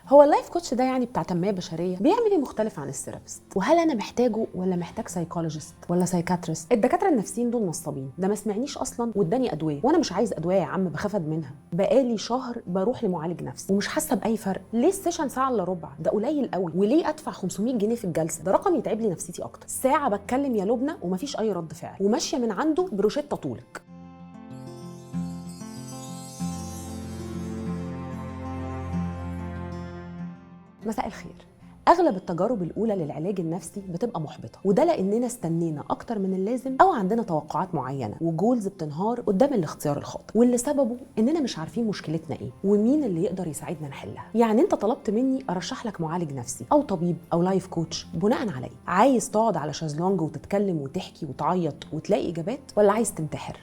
هو اللايف كوتش ده يعني بتاع تنميه بشريه بيعمل ايه مختلف عن الثيرابيست؟ وهل انا محتاجه ولا محتاج سايكولوجيست ولا سايكاتريست؟ الدكاتره النفسيين دول نصابين، ده ما سمعنيش اصلا واداني ادويه وانا مش عايز ادويه يا عم، بخاف منها. بقالي شهر بروح لمعالج نفسي ومش حاسه باي فرق. ليه السيشن ساعه الا ربع؟ ده قليل قوي. وليه ادفع 500 جنيه في الجلسه؟ ده رقم يتعب لي نفسيتي اكتر. ساعه بتكلم يا لبنى ومفيش اي رد فعل، وماشيه من عنده بروشته طولك. مساء الخير. اغلب التجارب الاولى للعلاج النفسي بتبقى محبطه، وده لاننا استنينا اكتر من اللازم او عندنا توقعات معينه وجولز بتنهار قدام الاختيار الخاطئ، واللي سببه اننا مش عارفين مشكلتنا ايه ومين اللي يقدر يساعدنا نحلها. يعني انت طلبت مني ارشح لك معالج نفسي او طبيب او لايف كوتش بناء على ايه؟ عايز تقعد على شازلونج وتتكلم وتحكي وتعيط وتلاقي اجابات، ولا عايز تنتحر؟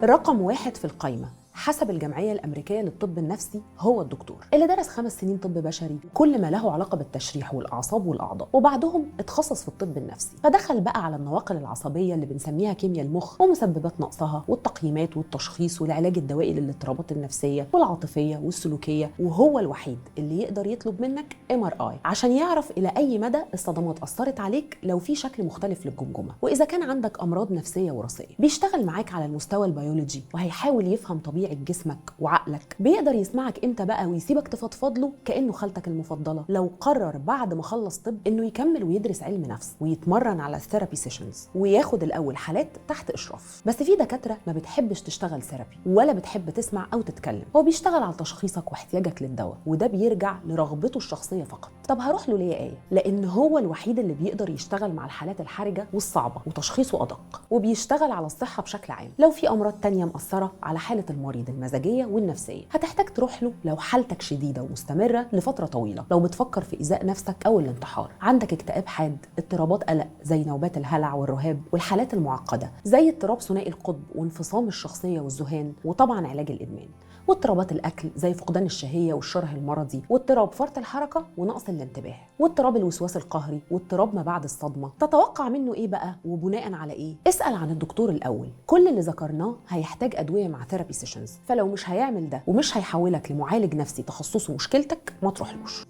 رقم 1 في القايمة حسب الجمعية الأمريكية للطب النفسي هو الدكتور اللي درس 5 سنين طب بشري كل ما له علاقة بالتشريح والأعصاب والأعضاء، وبعدهم اتخصص في الطب النفسي، فدخل بقى على النواقل العصبية اللي بنسميها كيمياء المخ ومسببات نقصها والتقييمات والتشخيص والعلاج الدوائي للاضطرابات النفسية والعاطفية والسلوكية. وهو الوحيد اللي يقدر يطلب منك MRI عشان يعرف إلى أي مدى الصدمات أثرت عليك لو في شكل مختلف للجمجمة، وإذا كان عندك أمراض نفسية وراثية. بيشتغل معاك على المستوى البيولوجي وهيحاول يفهم طبيعة جسمك وعقلك. بيقدر يسمعك امتى بقى ويسيبك تفضفض له كأنه خالتك المفضلة. لو قرر بعد ما خلص طب انه يكمل ويدرس علم نفس ويتمرن على الثيرابي سيشنز وياخد الاول حالات تحت اشراف. بس في دكاترة ما بتحبش تشتغل ثيرابي ولا بتحب تسمع او تتكلم، هو بيشتغل على تشخيصك واحتياجك للدواء، وده بيرجع لرغبته الشخصية فقط. طب هروح له ليه ايه؟ لان هو الوحيد اللي بيقدر يشتغل مع الحالات الحرجة والصعبة وتشخيصه ادق، وبيشتغل على الصحة بشكل عام. لو في امراض تانية مأثرة على حالة المريض المزاجية والنفسية هتحتاج تروح له لو حالتك شديدة ومستمرة لفترة طويلة، لو بتفكر في إيذاء نفسك أو الانتحار، عندك اكتئاب حاد، اضطرابات قلق زي نوبات الهلع والرهاب، والحالات المعقدة زي اضطراب ثنائي القطب وانفصام الشخصية والذهان، وطبعا علاج الإدمان، واضطرابات الاكل زي فقدان الشهيه والشره المرضي، واضطراب فرط الحركه ونقص الانتباه، واضطراب الوسواس القهري، واضطراب ما بعد الصدمه. تتوقع منه ايه بقى وبناء على ايه؟ اسال عن الدكتور الاول. كل اللي ذكرناه هيحتاج ادويه مع ثيرابي سيشنز، فلو مش هيعمل ده ومش هيحولك لمعالج نفسي تخصصه مشكلتك ما تروحلوش.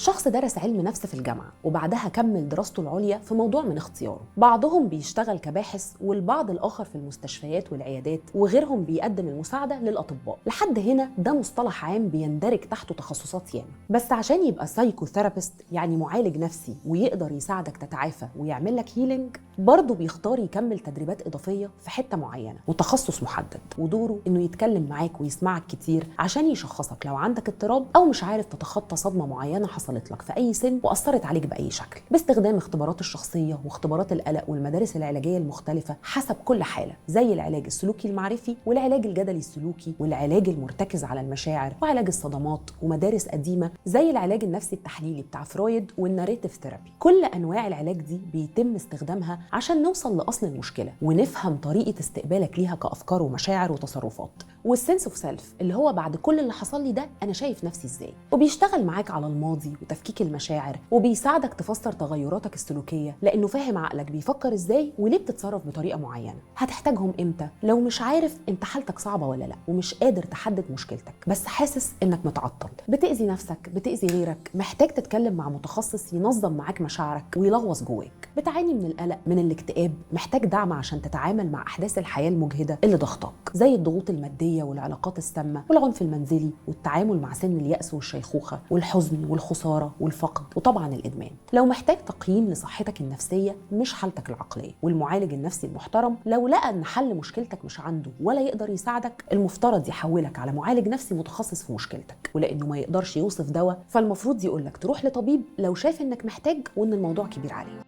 شخص درس علم نفس في الجامعة وبعدها كمل دراسته العليا في موضوع من اختياره. بعضهم بيشتغل كباحث والبعض الآخر في المستشفيات والعيادات، وغيرهم بيقدم المساعدة للأطباء. لحد هنا ده مصطلح عام بيندرج تحته تخصصات ياما، بس عشان يبقى سايكوثيرابيست يعني معالج نفسي ويقدر يساعدك تتعافى ويعمل لك هيلينج، برضه بيختار يكمل تدريبات إضافية في حتة معينة وتخصص محدد، ودوره إنه يتكلم معاك ويسمعك كتير عشان يشخصك لو عندك اضطراب أو مش عارف تتخطى صدمة معينة حصلت لك في أي سن وأثرت عليك بأي شكل، باستخدام اختبارات الشخصية واختبارات القلق والمدارس العلاجية المختلفة حسب كل حالة، زي العلاج السلوكي المعرفي والعلاج الجدلي السلوكي والعلاج المرتكز على المشاعر وعلاج الصدمات، ومدارس قديمة زي العلاج النفسي التحليلي بتاع فرويد والناريتيف ثيرابي. كل أنواع العلاج دي بيتم استخدامها عشان نوصل لأصل المشكلة ونفهم طريقة استقبالك ليها كأفكار ومشاعر وتصرفات، والسنس اوف سيلف اللي هو بعد كل اللي حصل لي ده أنا شايف نفسي إزاي. وبيشتغل معاك على الماضي وتفكيك المشاعر، وبيساعدك تفسر تغيراتك السلوكية لأنه فاهم عقلك بيفكر إزاي وليه بتتصرف بطريقة معينة. هتحتاجهم إمتى؟ لو مش عارف أنت حالتك صعبة ولا لا ومش قادر تحدد مشكلتك، بس حاسس إنك متعطل، بتأذي نفسك، بتأذي غيرك، محتاج تتكلم مع متخصص ينظم معاك مشاعرك ويلغوص جواك، بتعاني من القلق، من الاكتئاب، محتاج دعم عشان تتعامل مع أحداث الحياة المجهدة اللي ضغطاك، زي الضغوط المادية والعلاقات السامة والعنف المنزلي والتعامل مع سن اليأس والشيخوخة والحزن والخسارة والفقد، وطبعا الإدمان. لو محتاج تقييم لصحتك النفسية مش حالتك العقلية، والمعالج النفسي المحترم لو لقى ان حل مشكلتك مش عنده ولا يقدر يساعدك، المفترض يحولك على معالج نفسي متخصص في مشكلتك، ولانه ما يقدرش يوصف دواء فالمفروض يقولك تروح لطبيب لو شايف انك محتاج وان الموضوع كبير عليه.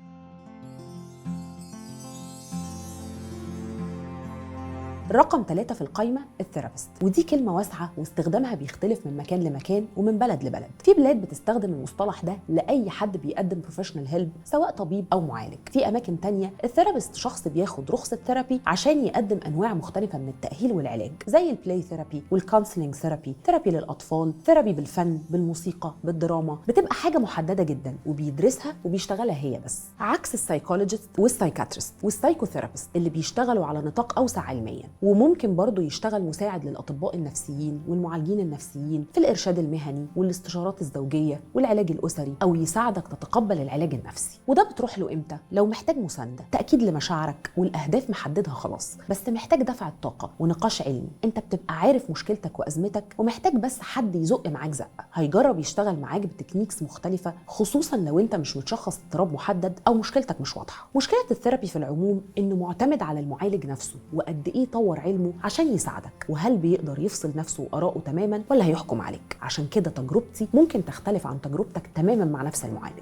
رقم 3 في القائمة الثيرابيست، ودي كلمة واسعة واستخدامها بيختلف من مكان لمكان ومن بلد لبلد. في بلاد بتستخدم المصطلح ده لأي حد بيقدم بروفيشنال هيلب سواء طبيب أو معالج. في أماكن تانية الثيرابيست شخص بياخد رخصة ثيرابي عشان يقدم أنواع مختلفة من التأهيل والعلاج زي البلاي ثيرابي والكونسلنج ثيرابي، ثيرابي للأطفال، ثيرابي بالفن، بالموسيقى، بالدراما. بتبقى حاجة محددة جدا وبيدرسها وبيشتغلها هي بس، عكس السايكولوجيست والسايكاتريست والسايكوثيرابيست اللي بيشتغلوا على نطاق أوسع علميا. وممكن برضو يشتغل مساعد للأطباء النفسيين والمعالجين النفسيين في الإرشاد المهني والاستشارات الزوجية والعلاج الأسري، أو يساعدك تتقبل العلاج النفسي. وده بتروح له إمتى؟ لو محتاج مساندة، تأكيد لمشاعرك والأهداف محددها خلاص، بس محتاج دفع الطاقة ونقاش علمي. أنت بتبقى عارف مشكلتك وأزمتك ومحتاج بس حد يزق معاك زقة، هيجرب يشتغل معاك بتكنيكس مختلفة، خصوصا لو أنت مش متشخص اضطراب محدد أو مشكلتك مش واضحة. مشكلة الثيرابي في العموم إنه معتمد على المعالج نفسه وقد إيه طور علمه عشان يساعدك، وهل بيقدر يفصل نفسه وآراءه تماما ولا هيحكم عليك. عشان كده تجربتي ممكن تختلف عن تجربتك تماما مع نفس المعالج.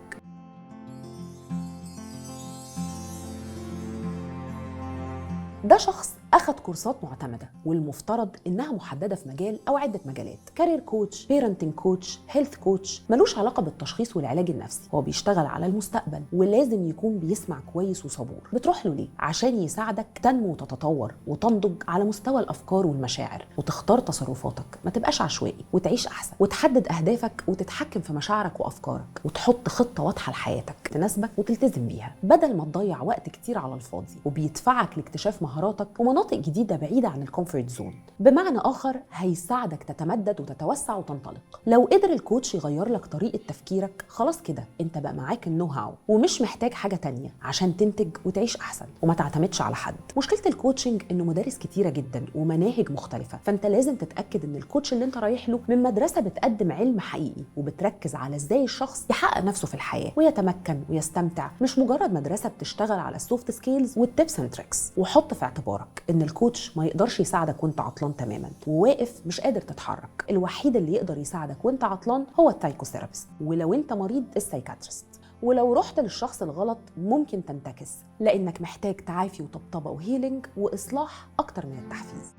ده شخص أخد كورسات معتمدة والمفترض إنها محددة في مجال أو عدة مجالات، كارير كوتش، بيرنتنج كوتش، هيلث كوتش، ملوش علاقة بالتشخيص والعلاج النفسي، هو بيشتغل على المستقبل ولازم يكون بيسمع كويس وصبور. بتروح له ليه؟ عشان يساعدك تنمو وتتطور وتنضج على مستوى الأفكار والمشاعر، وتختار تصرفاتك، ما تبقاش عشوائي، وتعيش أحسن، وتحدد أهدافك وتتحكم في مشاعرك وأفكارك، وتحط خطة واضحة لحياتك تناسبك وتلتزم بيها، بدل ما تضيع وقت كتير على الفاضي. وبيدفعك لاكتشاف مهاراتك مناطق جديدة بعيدة عن الكومفورت زون. بمعنى آخر هيساعدك تتمدد وتتوسع وتنطلق. لو قدر الكوتش يغير لك طريقة تفكيرك، خلاص كده انت بقى معاك النو هاو ومش محتاج حاجة تانية عشان تنتج وتعيش أحسن وما تعتمدش على حد. مشكلة الكوتشنج إنه مدارس كتيرة جدا ومناهج مختلفة، فانت لازم تتأكد إن الكوتش اللي انت رايح له من مدرسة بتقدم علم حقيقي وبتركز على ازاي الشخص يحقق نفسه في الحياة ويتمكن ويستمتع، مش مجرد مدرسة بتشتغل على السوفت سكيلز والتيبس اند تريكس. وحط في اعتبارك إن الكوتش ما يقدرش يساعدك وانت عطلان تماما وواقف مش قادر تتحرك. الوحيد اللي يقدر يساعدك وانت عطلان هو السايكوثيرابيست، ولو انت مريض السايكاتريست. ولو رحت للشخص الغلط ممكن تنتكس، لانك محتاج تعافي وطبطبه وهيلينج واصلاح اكتر من التحفيز.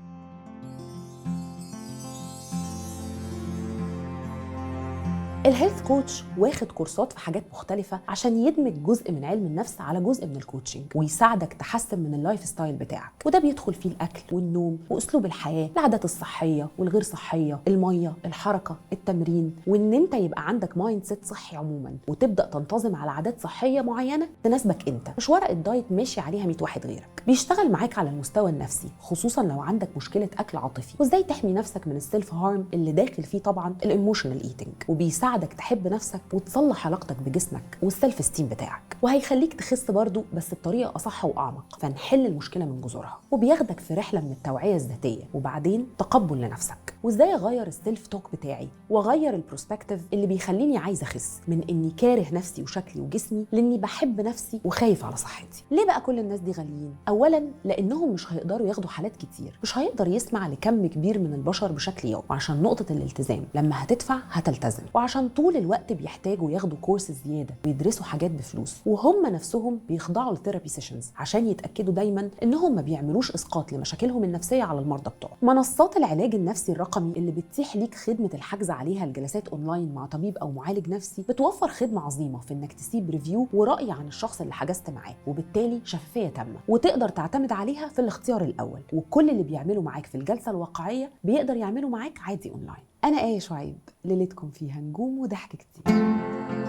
الهيلث كوتش واخد كورسات في حاجات مختلفة عشان يدمج جزء من علم النفس على جزء من الكوتشنج ويساعدك تحسن من اللايف ستايل بتاعك، وده بيدخل فيه الأكل والنوم وأسلوب الحياة، العادات الصحية والغير صحية، المية، الحركة، التمرين، وإن أنت يبقى عندك مايند سيت صحي عموما وتبدأ تنتظم على عادات صحية معينة تناسبك أنت، مش ورقة دايت ماشي عليها 100 واحد غيرك. بيشتغل معاك على المستوى النفسي، خصوصا لو عندك مشكلة أكل عاطفي، وإزاي تحمي نفسك من السيلف هارم اللي داخل فيه طبعا الايموشنال ايتنج، وبيساعدك تحب نفسك وتصلح علاقتك بجسمك والسيلف استيم بتاعك، وهيخليك تخس برضو بس بطريقه اصح واعمق، فنحل المشكله من جذورها. وبياخدك في رحله من التوعيه الذاتيه وبعدين تقبل لنفسك، وازاي اغير السيلف توك بتاعي واغير البروسبكتيف اللي بيخليني عايزه اخس من اني كاره نفسي وشكلي وجسمي لاني بحب نفسي وخايف على صحتي. ليه بقى كل الناس دي غاليين؟ اولا لانهم مش هيقدروا ياخدوا حالات كتير، مش هيقدر يسمع لكم كبير من البشر بشكل يومي، وعشان نقطه الالتزام لما هتدفع هتلتزم، وعشان طول الوقت بيحتاجوا ياخدوا كورسز زياده ويدرسوا حاجات بفلوس، وهم نفسهم بيخضعوا للثيرابي سيشنز عشان يتاكدوا دايما انهم ما بيعملوش اسقاط لمشاكلهم النفسيه على المرضى بتوعهم. منصات العلاج النفسي الرقمي اللي بتتيح ليك خدمه الحجز عليها الجلسات اونلاين مع طبيب او معالج نفسي بتوفر خدمه عظيمه في انك تسيب ريفيو ورأي عن الشخص اللي حجزت معاه، وبالتالي شفافيه تامه وتقدر تعتمد عليها في الاختيار الاول. وكل اللي بيعمله معاك في الجلسه الواقعيه بيقدر يعمله معاك عادي اونلاين. انا آية شعيب، ليلتكم فيها نجوم وضحك كتير.